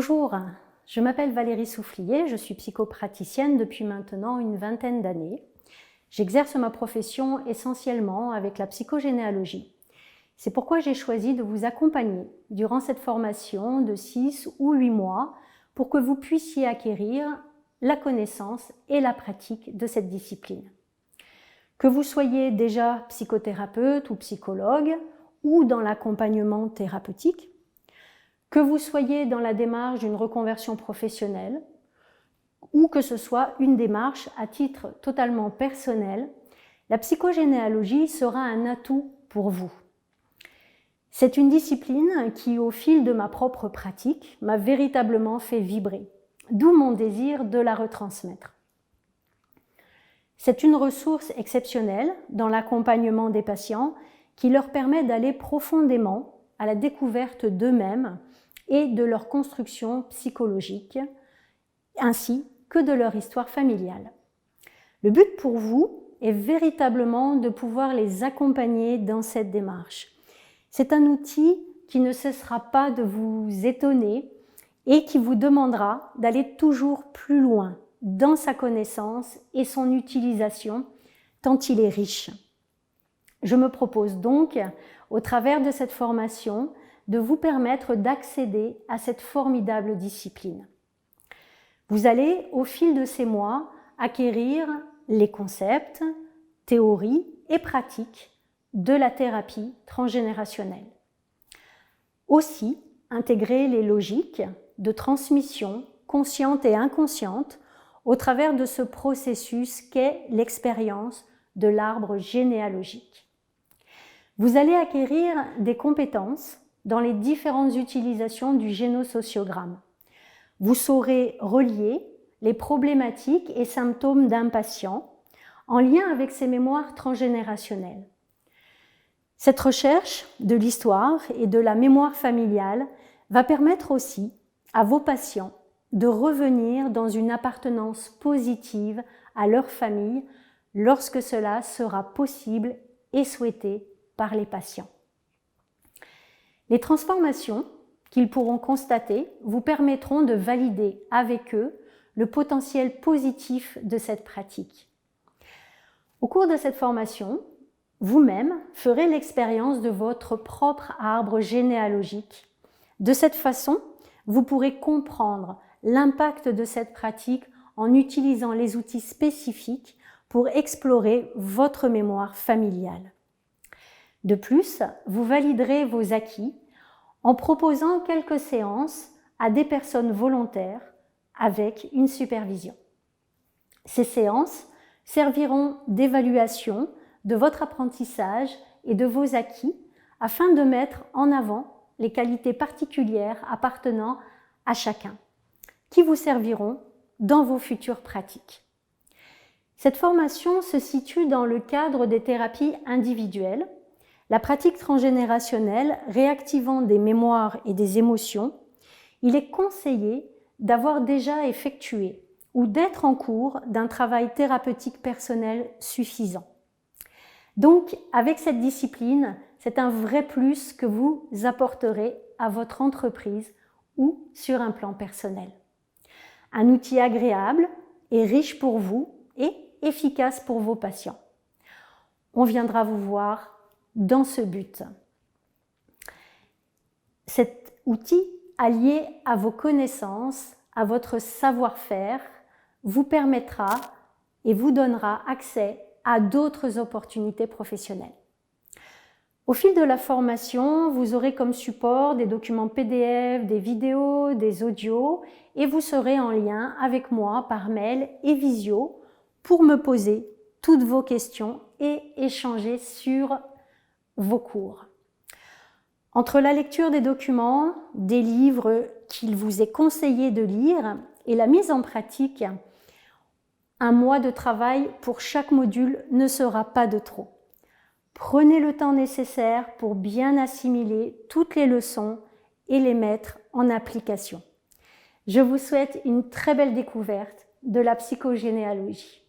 Bonjour, je m'appelle Valérie Soufflier, je suis psychopraticienne depuis maintenant une vingtaine d'années. J'exerce ma profession essentiellement avec la psychogénéalogie. C'est pourquoi j'ai choisi de vous accompagner durant cette formation de 6 ou 8 mois pour que vous puissiez acquérir la connaissance et la pratique de cette discipline. Que vous soyez déjà psychothérapeute ou psychologue ou dans l'accompagnement thérapeutique, que vous soyez dans la démarche d'une reconversion professionnelle ou que ce soit une démarche à titre totalement personnel, la psychogénéalogie sera un atout pour vous. C'est une discipline qui, au fil de ma propre pratique, m'a véritablement fait vibrer, d'où mon désir de la retransmettre. C'est une ressource exceptionnelle dans l'accompagnement des patients qui leur permet d'aller profondément à la découverte d'eux-mêmes et de leur construction psychologique, ainsi que de leur histoire familiale. Le but pour vous est véritablement de pouvoir les accompagner dans cette démarche. C'est un outil qui ne cessera pas de vous étonner et qui vous demandera d'aller toujours plus loin dans sa connaissance et son utilisation, tant il est riche. Je me propose donc, au travers de cette formation, de vous permettre d'accéder à cette formidable discipline. Vous allez, au fil de ces mois, acquérir les concepts, théories et pratiques de la thérapie transgénérationnelle. Aussi, intégrer les logiques de transmission consciente et inconsciente au travers de ce processus qu'est l'expérience de l'arbre généalogique. Vous allez acquérir des compétences dans les différentes utilisations du génosociogramme. Vous saurez relier les problématiques et symptômes d'un patient en lien avec ses mémoires transgénérationnelles. Cette recherche de l'histoire et de la mémoire familiale va permettre aussi à vos patients de revenir dans une appartenance positive à leur famille lorsque cela sera possible et souhaité par les patients. Les transformations qu'ils pourront constater vous permettront de valider avec eux le potentiel positif de cette pratique. Au cours de cette formation, vous-même ferez l'expérience de votre propre arbre généalogique. De cette façon, vous pourrez comprendre l'impact de cette pratique en utilisant les outils spécifiques pour explorer votre mémoire familiale. De plus, vous validerez vos acquis en proposant quelques séances à des personnes volontaires avec une supervision. Ces séances serviront d'évaluation de votre apprentissage et de vos acquis afin de mettre en avant les qualités particulières appartenant à chacun, qui vous serviront dans vos futures pratiques. Cette formation se situe dans le cadre des thérapies individuelles, la pratique transgénérationnelle réactivant des mémoires et des émotions. Il est conseillé d'avoir déjà effectué ou d'être en cours d'un travail thérapeutique personnel suffisant. Donc, avec cette discipline, c'est un vrai plus que vous apporterez à votre entreprise ou sur un plan personnel. Un outil agréable et riche pour vous et efficace pour vos patients. On viendra vous voir dans ce but. Cet outil allié à vos connaissances, à votre savoir-faire, vous permettra et vous donnera accès à d'autres opportunités professionnelles. Au fil de la formation, vous aurez comme support des documents PDF, des vidéos, des audios et vous serez en lien avec moi par mail et visio pour me poser toutes vos questions et échanger sur vos cours. Entre la lecture des documents, des livres qu'il vous est conseillé de lire et la mise en pratique, un mois de travail pour chaque module ne sera pas de trop. Prenez le temps nécessaire pour bien assimiler toutes les leçons et les mettre en application. Je vous souhaite une très belle découverte de la psychogénéalogie.